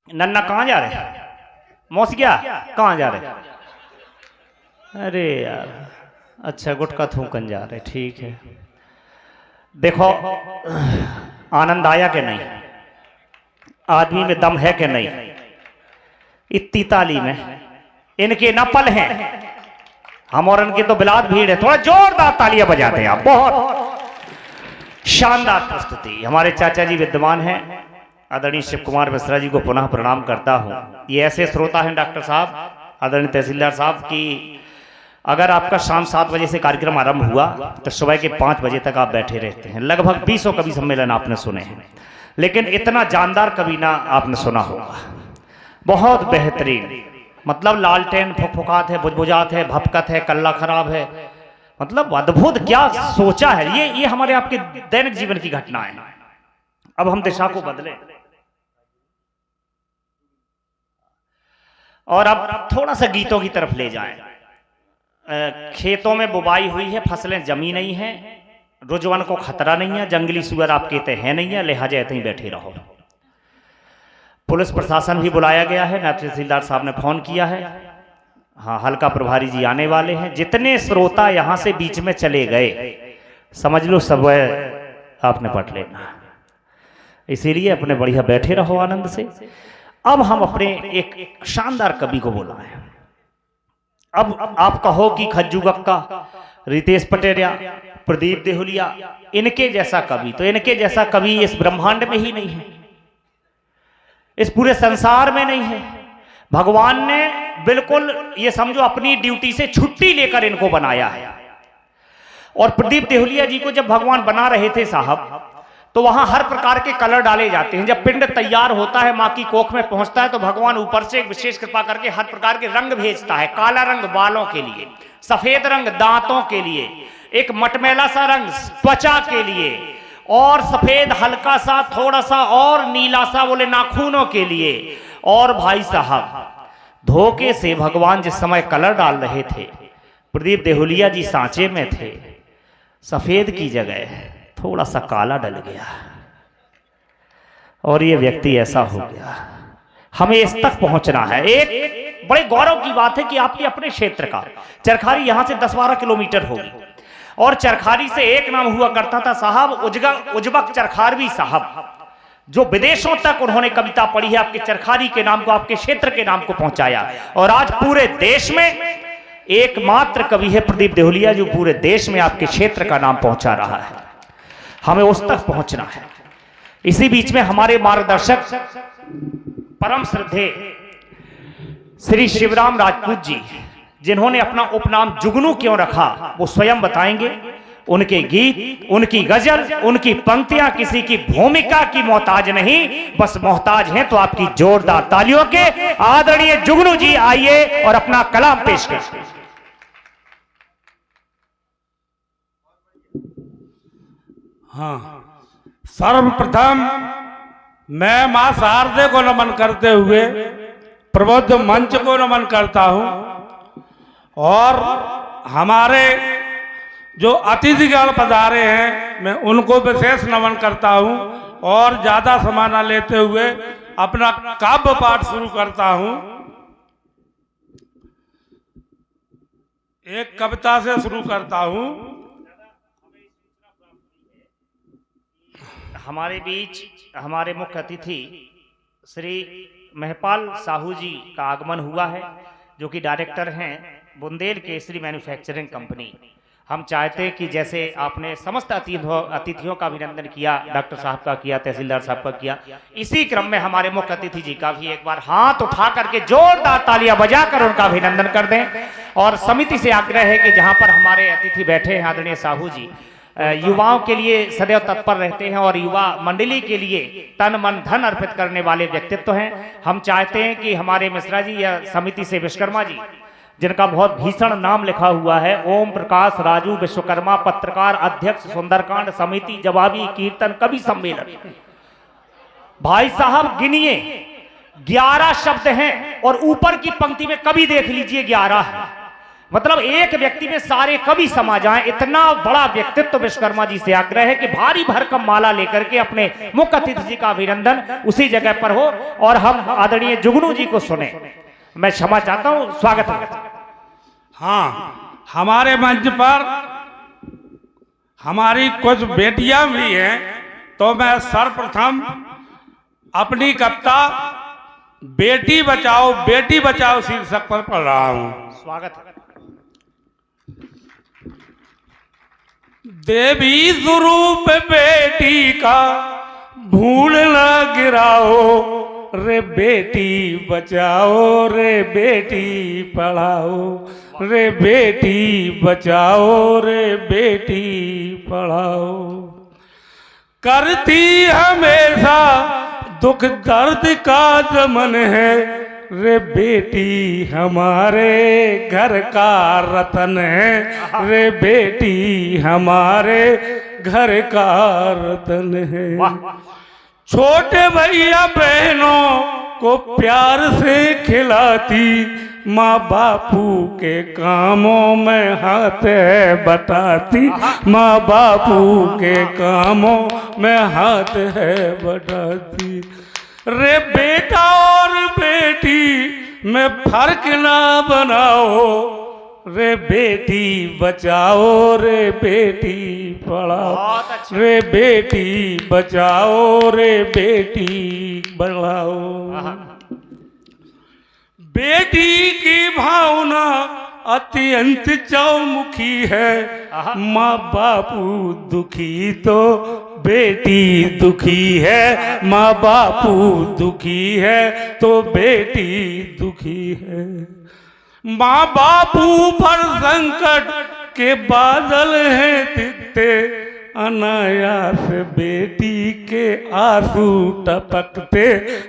नन्ना कहाँ जा रहे हैं? मौसिया कहाँ जा रहे हैं? अरे यार, अच्छा गुटखा थूकन जा रहे, ठीक है। देखो, आनंद आया कि नहीं? आदमी में दम है कि नहीं? इतनी तालीम है, इनके न पल हैं, हम और इनकी तो बिलात भीड़ है। थोड़ा जोरदार तालियां बजाते हैं आप। बहुत शानदार प्रस्तुति। हमारे चाचा जी विद्यमान हैं, आदरणीय शिव कुमार मिश्रा जी को पुनः प्रणाम करता हूं। ये ऐसे श्रोता हैं डॉक्टर साहब, आदरणीय तहसीलदार साहब, की अगर आपका शाम 7 बजे से कार्यक्रम आरंभ हुआ तो सुबह के 5 बजे तक आप बैठे रहते हैं। लगभग 20 कवि सम्मेलन आपने सुने हैं, लेकिन इतना जानदार कवि ना आपने सुना होगा। बहुत बेहतरीन, मतलब लालटेन फुकफुकात है, बुझबुझात है, भपकत है, कल्ला खराब है, मतलब अद्भुत। क्या सोचा है ये हमारे आपके दैनिक जीवन की घटना है। अब हम दिशा को बदलें और अब थोड़ा सा गीतों की तरफ ले जाएं। खेतों में बुवाई हुई है, फसलें जमी नहीं है, रुजवान को खतरा नहीं है, जंगली सुअर आप कहते हैं नहीं है, लिहाजा ऐसे ही बैठे रहो। पुलिस प्रशासन भी बुलाया गया है, नायब तहसीलदार साहब ने फोन किया है। हाँ, हल्का प्रभारी जी आने वाले हैं। जितने श्रोता यहां से बीच में चले गए, समझ लो सब आपने पढ़ लेना, इसीलिए अपने बढ़िया बैठे रहो आनंद से। अब हम अपने एक शानदार कवि को बुलाएं। अब आप कहो कि खज्जू गक्का, रितेश पटेरिया, प्रदीप देहुलिया, इनके जैसा कवि, तो इनके जैसा कवि इस ब्रह्मांड में ही नहीं है, इस पूरे संसार में नहीं है। भगवान ने बिल्कुल ये समझो अपनी ड्यूटी से छुट्टी लेकर इनको बनाया है। और प्रदीप देहुलिया जी को जब भगवान बना रहे थे साहब, तो वहां हर प्रकार के कलर डाले जाते हैं। जब पिंड तैयार होता है, मां की कोख में पहुंचता है, तो भगवान ऊपर से एक विशेष कृपा करके हर प्रकार के रंग भेजता है। काला रंग बालों के लिए, सफेद रंग दांतों के लिए, एक मटमैला सा रंग त्वचा के लिए, और सफेद हल्का सा थोड़ा सा और नीला सा बोले नाखूनों के लिए। और भाई साहब, धोखे से भगवान जिस समय कलर डाल रहे थे, प्रदीप देहुलिया जी सांचे में थे, सफेद की जगह थोड़ा सा काला डल गया, और ये व्यक्ति ऐसा हो गया। हमें इस तक पहुंचना है। एक बड़े गौरव की बात है कि आपके अपने क्षेत्र का चरखारी यहां से 10-12 किलोमीटर होगी, और चरखारी से एक नाम हुआ करता था साहब, उजबक चरखारवी साहब, जो विदेशों तक उन्होंने कविता पढ़ी है, आपके चरखारी के नाम को, आपके क्षेत्र के नाम को पहुंचाया। और आज पूरे देश में एकमात्र कवि है प्रदीप देहुलिया, जो पूरे देश में आपके क्षेत्र का नाम पहुंचा रहा है। हमें उस तक पहुंचना है। इसी बीच में हमारे मार्गदर्शक परम श्रद्धेय श्री शिवराम राजपूत जी, जिन्होंने अपना उपनाम जुगनू क्यों रखा वो स्वयं बताएंगे। उनके गीत, उनकी गजल, उनकी पंक्तियां किसी की भूमिका की मोहताज नहीं, बस मोहताज हैं तो आपकी जोरदार तालियों के। आदरणीय जुगनू जी आइए और अपना कलाम पेश करें। हाँ, सर्वप्रथम मैं मां शारदे को नमन करते हुए प्रबुद्ध मंच को नमन करता हूं, और हमारे जो अतिथिगण पधारे हैं मैं उनको विशेष नमन करता हूं। और ज्यादा समय न लेते हुए अपना काव्य पाठ शुरू करता हूं। एक कविता से शुरू करता हूं। हमारे बीच हमारे मुख्य अतिथि श्री महपाल साहू जी का आगमन हुआ है, जो कि डायरेक्टर हैं बुंदेल केसरी मैन्युफैक्चरिंग कंपनी। हम चाहते कि जैसे आपने समस्त अतिथियों का अभिनंदन किया, डॉक्टर साहब का किया, तहसीलदार साहब का किया, इसी क्रम में हमारे मुख्य अतिथि जी का भी एक बार हाथ उठा करके जोरदार तालियां बजाकर उनका अभिनंदन कर दें। और समिति से आग्रह है कि जहां पर हमारे अतिथि बैठे हैं आदरणीय साहू जी, युवाओं के लिए सदैव तत्पर रहते हैं और युवा मंडली के लिए तन मन धन अर्पित करने वाले व्यक्तित्व हैं। हम चाहते हैं कि हमारे मिश्रा जी या समिति से विश्वकर्मा जी, जिनका बहुत भीषण नाम लिखा हुआ है, ओम प्रकाश राजू विश्वकर्मा, पत्रकार, अध्यक्ष, सुंदरकांड समिति, जवाबी, कीर्तन, कवि सम्मेलन। भाई साहब गिनिए, 11 शब्द हैं और ऊपर की पंक्ति में कवि देख लीजिए 11 है। मतलब एक व्यक्ति में सारे कवि समा जाएं, इतना बड़ा व्यक्तित्व विश्वकर्मा जी से आग्रह है कि भारी भरकम माला लेकर के अपने मुख्य अतिथि जी का अभिनंदन उसी जगह पर हो और हम आदरणीय जुगनू जी को सुने। मैं क्षमा चाहता हूं, स्वागत है। हाँ, हमारे मंच पर हमारी कुछ बेटियां भी हैं, तो मैं सर्वप्रथम अपनी कविता बेटी बचाओ शीर्षक पर पढ़ रहा हूं। स्वागत है। देवी स्वरूप बेटी का भूल न गिराओ, रे बेटी बचाओ, रे बेटी पढ़ाओ, रे बेटी बचाओ, रे बेटी पढ़ाओ। करती हमेशा दुख दर्द का दमन है, रे बेटी हमारे घर का रतन है, रे बेटी हमारे घर का रतन है। छोटे भैया बहनों को प्यार से खिलाती, माँ बापू के कामों में हाथ है बटाती, माँ बापू के कामों में हाथ है बटाती। रे बेटा और बेटी में फर्क ना बनाओ, रे बेटी बचाओ, रे बेटी पढ़ाओ, रे बेटी बचाओ, रे बेटी बढ़ाओ। बेटी की भावना अत्यंत चौमुखी है, माँ बापू दुखी तो बेटी दुखी है, माँ बापू दुखी है तो बेटी दुखी है। माँ बापू पर संकट के बादल हैं दिखते, अनायास बेटी के आंसू टपकते,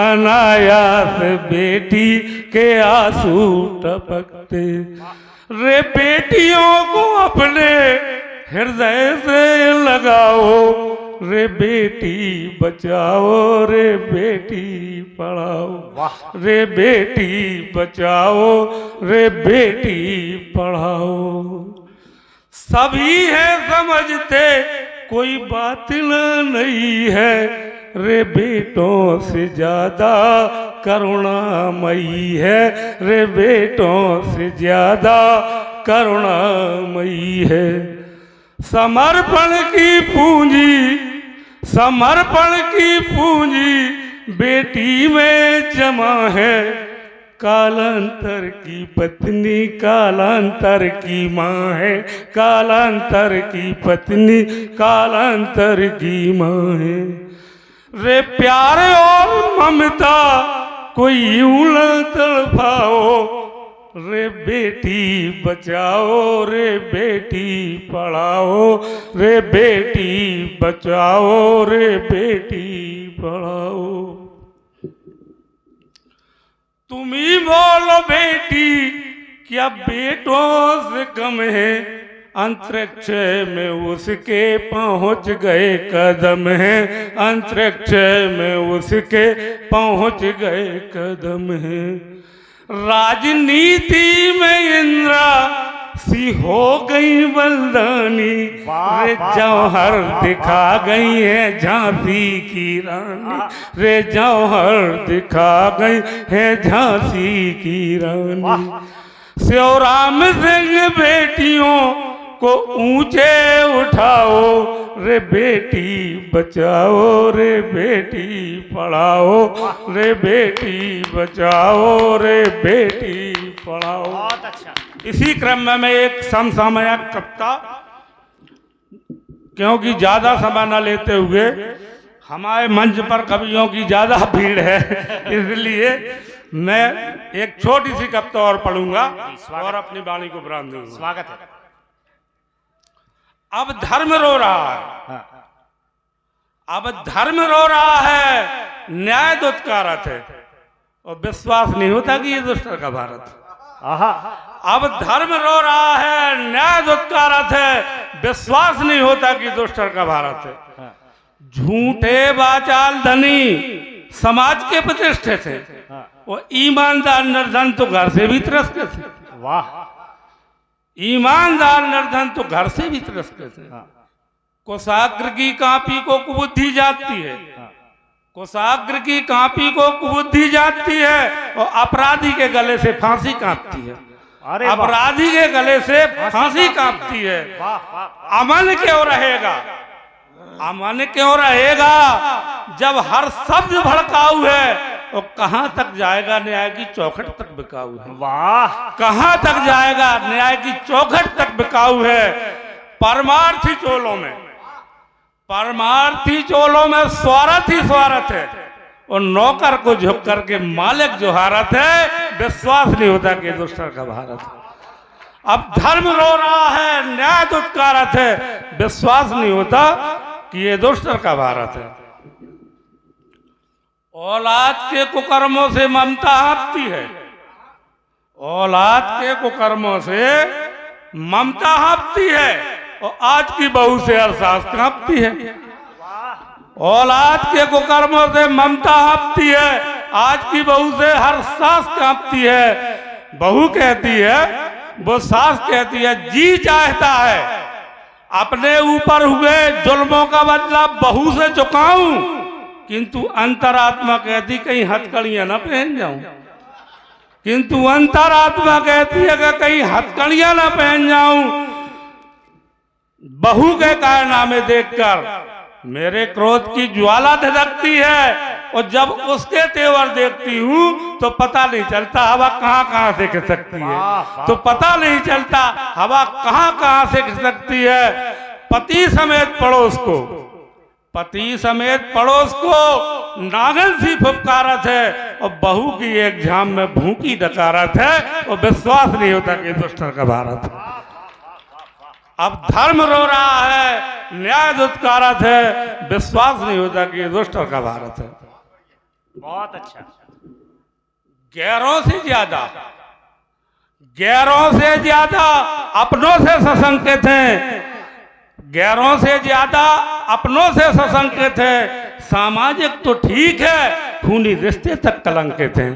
अनायास बेटी के आंसू टपकते। रे बेटियों को अपने हृदय से लगाओ, रे बेटी बचाओ, रे बेटी पढ़ाओ, रे बेटी बचाओ, रे बेटी पढ़ाओ। सभी है समझते कोई बात नहीं है, रे बेटों से ज्यादा करुणामयी है, रे बेटों से ज्यादा करुणामयी है। समर्पण की पूंजी बेटी में जमा है, कालांतर की पत्नी कालांतर की माँ है, कालांतर की पत्नी कालांतर की माँ है। रे प्यार और ममता कोई यूं न तड़पाओ, रे बेटी बचाओ, रे बेटी पढ़ाओ, रे बेटी बचाओ, रे बेटी पढ़ाओ। तुम ही बोलो बेटी क्या बेटों से कम है, अंतरिक्ष में उसके पहुंच गए कदम है, अंतरिक्ष में उसके पहुंच गए कदम है। राजनीति में इंदिरा सी हो गई बलदानी, रे जौहर दिखा गई है झांसी की रानी, रे जौहर दिखा गई है झांसी की रानी। शिवराम सिंह बेटियों को ऊंचे उठाओ, रे बेटी बचाओ, रे बेटी पढ़ाओ, रे बेटी बचाओ, रे बेटी पढ़ाओ। बहुत अच्छा। इसी क्रम में मैं एक समसामयिक कविता, क्योंकि ज्यादा समय न लेते हुए हमारे मंच पर कवियों की ज्यादा भीड़ है, इसलिए मैं एक छोटी सी कविता और पढ़ूंगा और अपनी वाणी को विराम दूंगा। स्वागत है। अब धर्म रो रहा है, अब धर्म रो रहा है, न्याय दुत्कारत है, और विश्वास नहीं होता कि ये दुष्टर का भारत। अब धर्म रो रहा है, न्याय दुत्कारत है, विश्वास नहीं होता कि दुष्टर का भारत है। झूठे वाचाल धनी समाज के प्रतिष्ठित थे, और ईमानदार निर्धन तो घर से भी त्रस्त थे। वाह। ईमानदार निर्धन तो घर से भी तिरस्कृत है। हाँ, कोषाग्र की कापी को कुबुद्धि जाती है, हाँ, कोषाग्र की कापी को कुबुद्धि जाती है और अपराधी के गले से फांसी कांपती है। अरे वाह, अपराधी के गले से फांसी कांपती है। वाह वाह वाह। अमन क्यों रहेगा? अमन क्यों रहेगा जब हर शब्द भड़काऊ है? और कहां तक जाएगा न्याय की चौखट तक बिकाऊ है। वाह, कहां तक जाएगा न्याय की चौखट तक बिकाऊ है। परमार्थी चोलों में, परमार्थी चोलों में स्वार्थ ही स्वार्थ है और नौकर को झुक करके मालिक जो हारत है, विश्वास नहीं होता कि दुष्टर का भारत है। अब धर्म रो रहा है, न्याय दुत्कारत है, विश्वास नहीं होता कि ये दुष्टर का भारत है। औलाद के कुकर्मों से ममता हाँफती है, औलाद के कुकर्मों से ममता हाँफती है और आज की बहू से हर सांस कांपती है। औलाद के कुकर्मों से ममता हाँफती है, आज की बहू से हर सांस कांपती है। बहू कहती है, वो सास कहती है, जी चाहता है अपने ऊपर हुए जुल्मों का बदला बहू से चुकाऊं, किंतु अंतरात्मा कहती कहीं हथकड़ियां ना पहन जाऊं, किंतु अंतरात्मा कहती है कि कहीं हथकड़ियां ना पहन जाऊं। बहू के कारनामे देखकर मेरे क्रोध की ज्वाला धधकती है और जब उसके तेवर देखती हूं तो पता नहीं चलता हवा कहां कहां से खिसकती है, तो पता नहीं चलता हवा कहां कहां से खिसकती है। पति समेत पड़ोस को, पति समेत पड़ोस को नागन सी फुफकारत है और बहू की एक झाम में भूखी डकारत है और विश्वास नहीं होता कि दुष्टर का भारत है। अब धर्म रो रहा है, न्याय दुत्कारत है, विश्वास नहीं होता कि ये दुष्टर का भारत है। बहुत अच्छा। गैरों से ज्यादा, गैरों से ज्यादा अपनों से सशंकित हैं, गैरों से ज्यादा अपनों से सशंकित है। सामाजिक तो ठीक है, खूनी रिश्ते तक कलंकित हैं।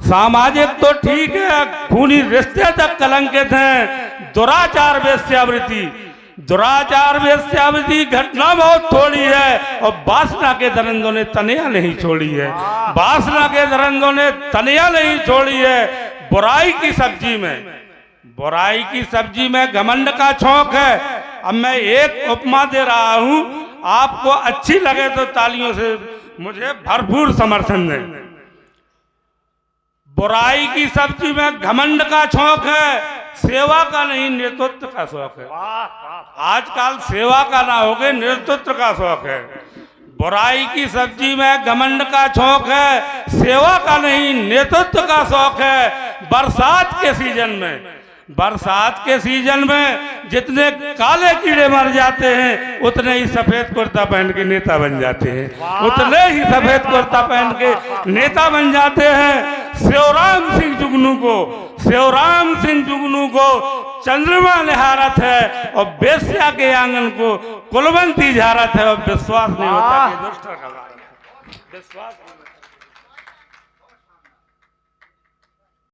सामाजिक तो ठीक है, खूनी रिश्ते तक कलंकित हैं। दुराचार वेश्यावृत्ति, दुराचार वेश्यावृत्ति घटना बहुत थोड़ी है और वासना के दरंदों ने तनिया नहीं छोड़ी है, वासना के दरंदों ने तनिया नहीं छोड़ी है। बुराई की सब्जी में, बुराई की सब्जी में घमंड का छौंक है। अब मैं एक उपमा दे रहा हूं, आपको अच्छी लगे तो तालियों से मुझे भरपूर समर्थन दें। बुराई की सब्जी में घमंड का छौंक है, सेवा का नहीं नेतृत्व का शौक है। आजकल सेवा का ना होके नेतृत्व का शौक है। बुराई की सब्जी में घमंड का छौंक है, सेवा का नहीं नेतृत्व का शौक है। बरसात के सीजन में, बरसात के सीजन में जितने काले कीड़े मर जाते हैं उतने ही सफेद कुर्ता पहन के नेता बन जाते हैं, उतने ही सफेद कुर्ता पहन के नेता बन जाते हैं। शिवराम सिंह जुगनू को, शिवराम सिंह जुगनू को चंद्रमा निहारत है और बेश्या के आंगन को कुलवंती झारत है और विश्वास नहीं होता कि दुष्ट का विश्वास